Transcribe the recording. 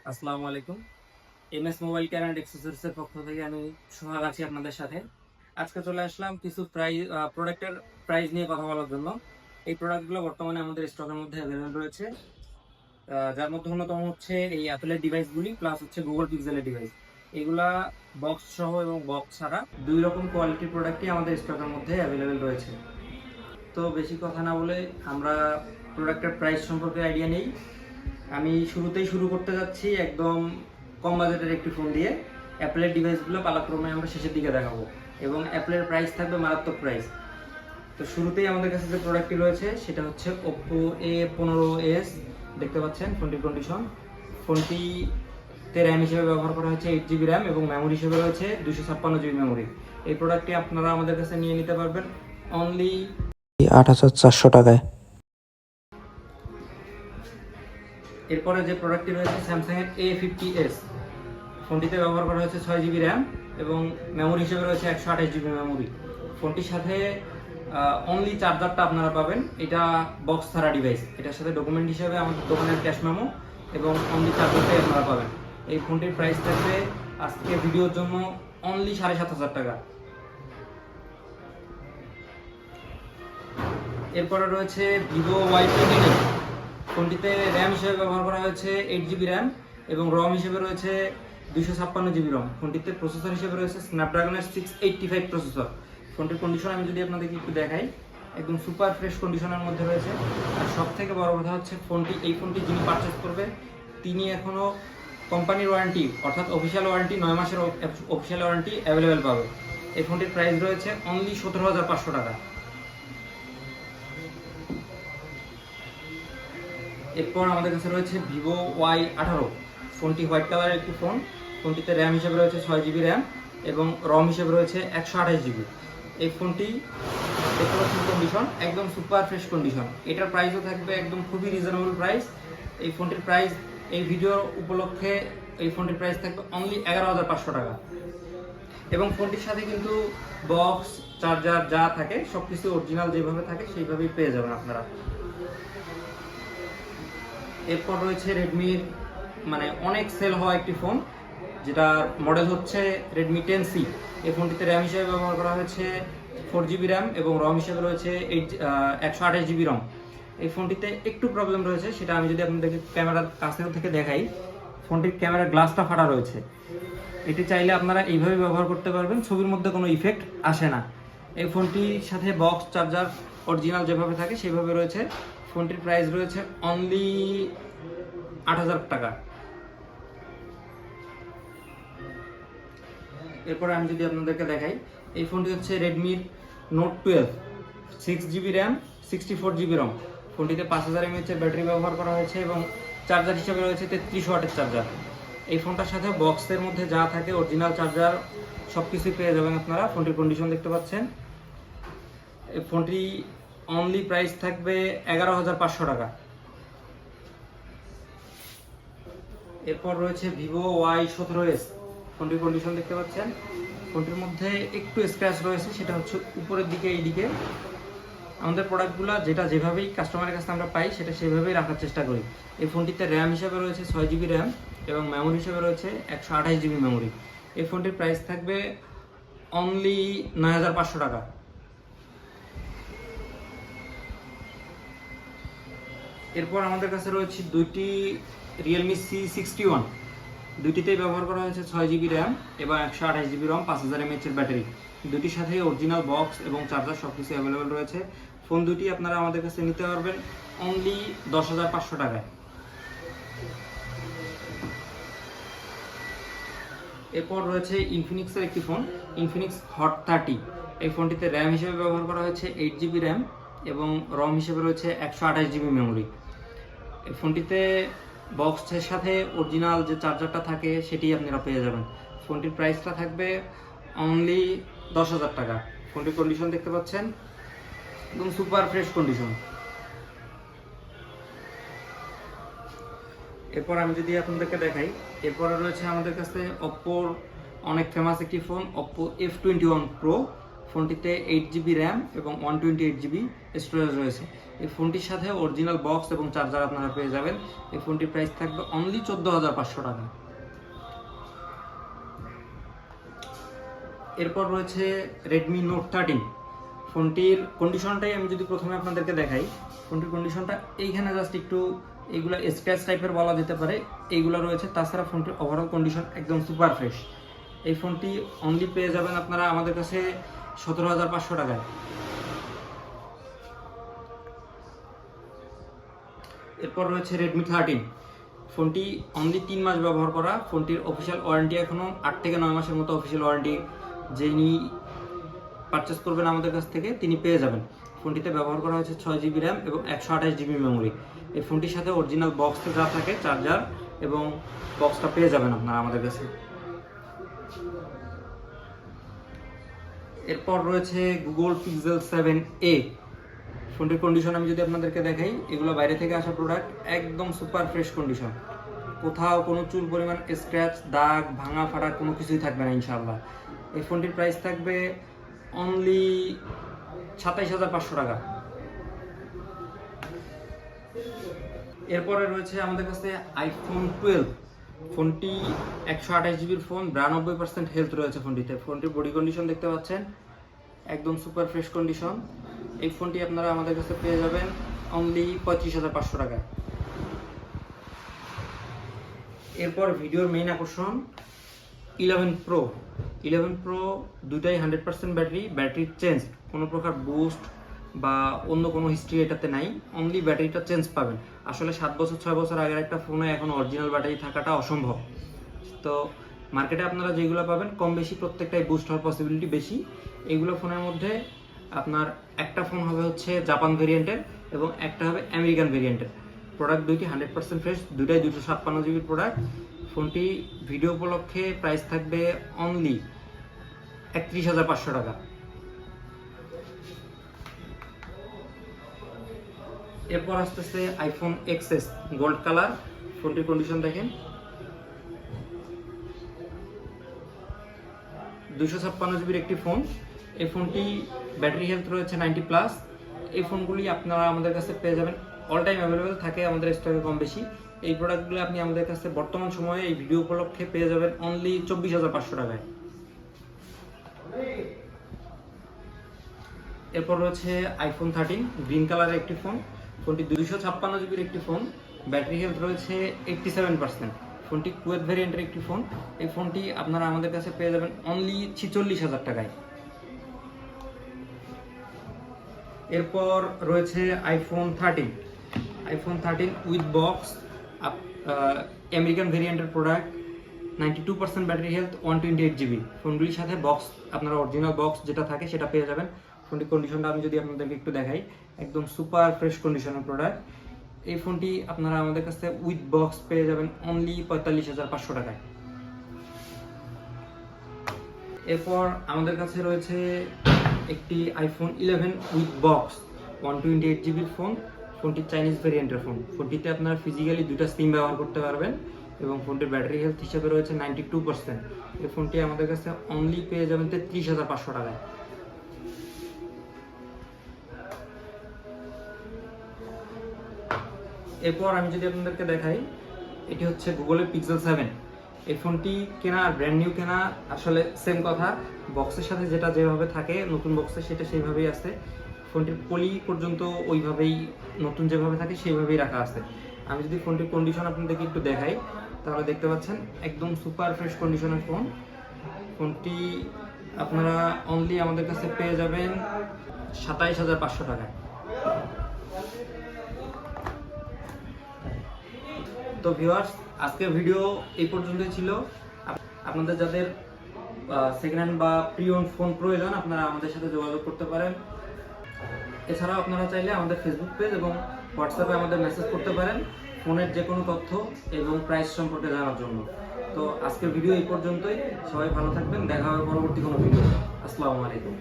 আসসালামু আলাইকুম। MS mobile care and অ্যাক্সেসরিজের পক্ষ থেকে আমি সোহাগ আছি আপনাদের সাথে। আজকে চলে আসলাম কিছু প্রোডাক্টের প্রাইস নিয়ে কথা বলার জন্য। এই প্রোডাক্টগুলো বর্তমানে আমাদের স্টকের মধ্যে অ্যাভেলেবল রয়েছে, যার মধ্যে অন্যতম হচ্ছে এই অ্যাপেলের ডিভাইসগুলি প্লাস হচ্ছে গুগল পিক্সেলের ডিভাইস। এগুলা বক্স সহ এবং বক্স ছাড়া দুই রকম কোয়ালিটির প্রোডাক্টই আমাদের স্টকের মধ্যে অ্যাভেলেবল রয়েছে। তো বেশি কথা না বলে আমরা প্রোডাক্টের প্রাইস সম্পর্কে আইডিয়া নেই। আমি শুরুতেই শুরু করতে যাচ্ছি একদম কম বাজেটের একটি ফোন দিয়ে। অ্যাপেলের ডিভাইসগুলো পালাক্রমে আমরা শেষের দিকে দেখাবো এবং অ্যাপেলের প্রাইস থাকবে মারাত্মক প্রাইস। তো শুরুতেই আমাদের কাছে যে প্রোডাক্টটি রয়েছে সেটা হচ্ছে ওপ্পো A15s। দেখতে পাচ্ছেন ফোনটির কন্ডিশন। ফোনটিতে র্যাম হিসেবে ব্যবহার করা হচ্ছে 8GB র্যাম এবং মেমোরি হিসেবে রয়েছে 256GB মেমোরি। এই প্রোডাক্টটি আপনারা আমাদের কাছে নিয়ে নিতে পারবেন অনলি ৮,৪০০ টাকায়। এরপরে যে প্রোডাক্টটি রয়েছে স্যামসাংয়ের A50s। ফোনটিতে ব্যবহার করা হয়েছে 6GB র্যাম এবং মেমোরি হিসেবে রয়েছে 128GB মেমোরি। ফোনটির সাথে অনলি চার্জারটা আপনারা পাবেন, এটা বক্স ছাড়া ডিভাইস। এটার সাথে ডকুমেন্ট হিসেবে আমাদের দোকানের ক্যাশ মেমো এবং অনলি চার্জারটাই আপনারা পাবেন। এই ফোনটির প্রাইস থাকবে আজকে ভিডিওর জন্য অনলি 7,500 টাকা। এরপরে রয়েছে ভিভো Y29। ফোনটিতে র্যাম হিসেবে ব্যবহার করা হয়েছে 8GB র্যাম এবং রম হিসেবে রয়েছে 256GB রম। ফোনটিতে প্রসেসর হিসেবে রয়েছে স্ন্যাপড্রাগনের 685 প্রসেসর। ফোনটির কন্ডিশন আমি যদি আপনাদেরকে একটু দেখাই, একদম সুপার ফ্রেশ কন্ডিশনের মধ্যে রয়েছে। আর সব থেকে বড় কথা হচ্ছে এই ফোনটি যিনি পারচেস করবে তিনি এখনও কোম্পানির ওয়ারেন্টি অর্থাৎ অফিসিয়াল ওয়ারেন্টি 9 মাসের অফিসিয়াল ওয়ারেন্টি অ্যাভেলেবেল পাবে। এই ফোনটির প্রাইস রয়েছে অনলি 17,500 টাকা। এরপর আমাদের কাছে রয়েছে ভিভো Y18। ফোনটি হোয়াইট কালারের একটি ফোন। ফোনটিতে র্যাম হিসেবে রয়েছে 6GB র্যাম এবং রম হিসেবে রয়েছে 128GB। এই ফোনটি দেখতে পাচ্ছেন কন্ডিশন একদম সুপার ফ্রেশ কন্ডিশন। এটার প্রাইসও থাকবে একদম খুবই রিজনেবল প্রাইস। এই ফোনটির প্রাইস এই ভিডিওর উপলক্ষে এই ফোনটির প্রাইস থাকবে অনলি 11,500 টাকা। এবং ফোনটির সাথে কিন্তু বক্স চার্জার যা থাকে সব কিছু অরিজিনাল যেভাবে থাকে সেইভাবেই পেয়ে যাবেন আপনারা। এরপর রয়েছে রেডমির অনেক সেল হওয়া একটি ফোন, যেটার মডেল হচ্ছে রেডমি 10C। এই ফোনটিতে র্যাম হিসেবে ব্যবহার করা হয়েছে 4GB র্যাম এবং রম হিসেবে রয়েছে 128GB রম। এই ফোনটিতে একটু প্রবলেম রয়েছে, সেটা আমি যদি আপনাদেরকে ক্যামেরার কাছেও থেকে দেখাই। ফোনটির ক্যামেরার গ্লাসটা ফাটা রয়েছে। এটি চাইলে আপনারা এইভাবে ব্যবহার করতে পারবেন, ছবির মধ্যে কোনো ইফেক্ট আসে না। এই ফোনটির সাথে বক্স চার্জার অরিজিনাল যেভাবে থাকে সেভাবে রয়েছে। ফোনটির প্রাইস রয়েছে অনলি 8,000 টাকা। এরপরে আমি যদি আপনাদেরকে দেখাই, এই ফোনটি হচ্ছে রেডমির নোট 12, 6GB র্যাম 64GB রম। ফোনটিতে 5000 mAh ব্যাটারি ব্যবহার করা হয়েছে এবং চার্জার হিসেবে রয়েছে 33 ওয়াটের চার্জার। এই ফোনটার সাথে বক্সের মধ্যে যা থাকে অরিজিনাল চার্জার সব কিছুই পেয়ে যাবেন আপনারা। ফোনটির কন্ডিশন দেখতে পাচ্ছেন। এই ফোনটি অনলি প্রাইস থাকবে 11,500 টাকা। এরপর রয়েছে ভিভো Y17s। ফোনটির কন্ডিশন দেখতে পাচ্ছেন। ফোনটির মধ্যে একটু স্ক্র্যাচ রয়েছে, সেটা হচ্ছে উপরের দিকে এইদিকে। আমাদের প্রোডাক্টগুলো যেভাবেই কাস্টমারের কাছে আমরা পাই সেটা সেভাবেই রাখার চেষ্টা করি। এই ফোনটিতে র্যাম হিসেবে রয়েছে 6GB র্যাম এবং মেমোরি হিসেবে রয়েছে 128GB মেমোরি। এই ফোনটির প্রাইস থাকবে অনলি 9,500 টাকা। এরপর আমাদের কাছে রয়েছে দুইটি রিয়েলমি C61। দুইটিতেই ব্যবহার করা হয়েছে 6GB র্যাম এবং 128GB রম, 5000 mAh ব্যাটারি। দুটির সাথে অরিজিনাল বক্স এবং চার্জার সব কিছু অ্যাভেলেবেল রয়েছে। ফোন দুটি আপনারা আমাদের কাছে নিতে পারবেন অনলি 10,500 টাকায়। এরপর রয়েছে ইনফিনিক্সের একটি ফোন, ইনফিনিক্স হট 30। এই ফোনটিতে র্যাম হিসেবে ব্যবহার করা হয়েছে 8GB র্যাম এবং রম হিসেবে রয়েছে 128GB মেমোরি। এই ফোনটিতে বক্সের সাথে অরিজিনাল যে চার্জারটা থাকে সেটি আপনারা পেয়ে যাবেন। ফোনটির প্রাইসটা থাকবে অনলি 10,000 টাকা। ফোনটির কন্ডিশন দেখতে পাচ্ছেন একদম সুপার ফ্রেশ কন্ডিশন। এরপর আমি যদি আপনাদেরকে দেখাই, এরপরে রয়েছে আমাদের কাছে ওপ্পোর অনেক ফেমাস একটি ফোন, ওপ্পো F21 Pro। ফোনটিতে 8GB র্যাম এবং 128GB স্টোরেজ রয়েছে। এই ফোনটির সাথে অরিজিনাল বক্স এবং চার্জার আপনারা পেয়ে যাবেন। এই ফোনটির প্রাইস থাকবে অনলি 14,500 টাকা। এরপর রয়েছে Redmi Note 13। ফোনটির কন্ডিশনটাই আমি যদি প্রথমে আপনাদেরকে দেখাই, ফোনটির কন্ডিশনটা এইখানে জাস্ট একটু এইগুলো স্ক্র্যাচ টাইপের বলা যেতে পারে, এইগুলো রয়েছে। তাছাড়া ফোনটির ওভারঅল কন্ডিশন একদম সুপার ফ্রেশ। এই ফোনটি অনলি পেয়ে যাবেন আপনারা আমাদের কাছে 17,500 টাকায়। এরপর রয়েছে Redmi 13। ফোনটি অনলি 3 মাস ব্যবহার করা। ফোনটির অফিসিয়াল ওয়ারেন্টি এখনও 8 থেকে 9 মাসের মতো অফিসিয়াল ওয়ারেন্টি যিনি পারচেস করবেন আমাদের কাছ থেকে তিনি পেয়ে যাবেন। ফোনটিতে ব্যবহার করা হয়েছে 6GB র্যাম এবং 128GB মেমোরি। এই ফোনটির সাথে অরিজিনাল বক্সে যা থাকে চার্জার এবং বক্সটা পেয়ে যাবেন আপনারা আমাদের কাছে। এরপর রয়েছে Google Pixel 7a। ফোনটির কন্ডিশন আমি যদি আপনাদেরকে দেখাই, এগুলো বাইরে থেকে আসা প্রোডাক্ট, একদম সুপার ফ্রেশ কন্ডিশন। কোথাও কোনো চুল পরিমাণ স্ক্র্যাচ, দাগ, ভাঙা ফাটা কোনো কিছুই থাকবে না ইনশাআল্লাহ। এই ফোনটির প্রাইস থাকবে অনলি 27,500 টাকা। এরপরে রয়েছে আমাদের কাছে iPhone 12। ফোনটি 128GBর ফোন, 92% হেলথ রয়েছে ফোনটিতে। ফোনটির বডি কন্ডিশন দেখতে পাচ্ছেন, একদম সুপার ফ্রেশ কন্ডিশন। এই ফোনটি আপনারা আমাদের কাছে পেয়ে যাবেন অনলি 35,500 টাকায়। এরপর ভিডিওর মেইন আকর্ষণ 11 Pro। 11 Pro দুটাই 100% ব্যাটারি চেঞ্জ, কোনো প্রকার বুস্ট বা অন্য কোনো হিস্ট্রি এটাতে নাই। অনলি ব্যাটারিটা চেঞ্জ পাবেন। আসলে 7 বছর 6 বছর আগের একটা ফোনে এখন অরিজিনাল ব্যাটারি থাকাটা অসম্ভব। তো মার্কেটে আপনারা যেগুলো পাবেন কম বেশি প্রত্যেকটাই বুস্ট হওয়ার পসিবিলিটি বেশি। এইগুলো ফোনের মধ্যে আপনার একটা ফোন হবে হচ্ছে জাপান ভেরিয়েন্টের এবং একটা হবে আমেরিকান ভেরিয়েন্টের। প্রোডাক্ট দুইটি 100% ফ্রেশ, দুইটাই 256GB প্রোডাক্ট। ফোনটি ভিডিও উপলক্ষে প্রাইস থাকবে অনলি 31,500 টাকা। এরপর আসতেছে iPhone XS গোল্ড কালার। ফোনটির কন্ডিশন দেখেন, 256GBর একটি ফোন। এই ফোনটি ব্যাটারি হেলথ রয়েছে 90+। এই ফোনগুলি আপনারা আমাদের কাছে পেয়ে যাবেন, অল টাইম অ্যাভেলেবেল থাকে আমাদের স্টকে কম বেশি। এই প্রোডাক্টগুলো আপনি আমাদের কাছে বর্তমান সময়ে এই ভিডিও উপলক্ষে পেয়ে যাবেন অনলি 24,500 টাকায়। এরপর রয়েছে iPhone 13 গ্রিন কালারের একটি ফোন। ফোনটি 256GBর একটি ফোন, ব্যাটারি হেলথ রয়েছে 87%। ফোনটি কুয়েত ভেরিয়েন্টের একটি ফোন। এই ফোনটি আপনারা আমাদের কাছে পেয়ে যাবেন অনলি 46,000 টাকায়। এরপর রয়েছে iPhone 13 উইথ বক্স, আমেরিকান ভেরিয়েন্টের প্রোডাক্ট, 92% ব্যাটারি হেলথ, 128GB। ফোনগুলির সাথে বক্স আপনারা অরিজিনাল বক্স যেটা থাকে সেটা পেয়ে যাবেন। ফোনটির কন্ডিশনটা আমি যদি আপনাদেরকে একটু দেখাই, একদম সুপার ফ্রেশ কন্ডিশনের প্রোডাক্ট। এই ফোনটি আপনারা আমাদের কাছে উইথ বক্স পেয়ে যাবেন অনলি 45,500 টাকায়। এরপর আমাদের কাছে রয়েছে একটি iPhone 11 উইথ বক্স, 128GBর ফোন। ফোনটি চাইনিজ ভেরিয়েন্টের ফোন। ফোনটিতে আপনারা ফিজিক্যালি দুইটা সিম ব্যবহার করতে পারবেন এবং ফোনটির ব্যাটারি হেলথ হিসেবে রয়েছে 92%। এই ফোনটি আমাদের কাছে অনলি পেয়ে যাবেন 33,500 টাকায়। এরপর আমি যদি আপনাদেরকে দেখাই, এটি হচ্ছে গুগলের Pixel 7। এই ফোনটি কেনা আর ব্র্যান্ড নিউ কেনা আসলে সেম কথা। বক্সের সাথে যেটা যেভাবে থাকে নতুন বক্সে সেটা সেইভাবেই আছে। ফোনটির পলি পর্যন্ত ওইভাবেই নতুন যেভাবে থাকে সেইভাবেই রাখা আছে। আমি যদি ফোনটির কন্ডিশন আপনাদেরকে একটু দেখাই তাহলে দেখতে পাচ্ছেন একদম সুপার ফ্রেশ কন্ডিশনের ফোন। ফোনটি আপনারা অনলি আমাদের কাছে পেয়ে যাবেন 27,500 টাকায়। তো ভিউয়ার্স, আজকের ভিডিও এই পর্যন্তই ছিল। আপনাদের যাদের সেকেন্ড হ্যান্ড বা প্রি ওন্ড ফোন প্রয়োজন আপনারা আমাদের সাথে যোগাযোগ করতে পারেন। এছাড়াও আপনারা চাইলে আমাদের ফেসবুক পেজ এবং হোয়াটসঅ্যাপে আমাদের মেসেজ করতে পারেন ফোনের যে কোনো তথ্য এবং প্রাইস সম্পর্কে জানার জন্য। তো আজকের ভিডিও এই পর্যন্তই। সবাই ভালো থাকবেন, দেখা হবে পরবর্তী কোনো ভিডিও। আসসালামু আলাইকুম।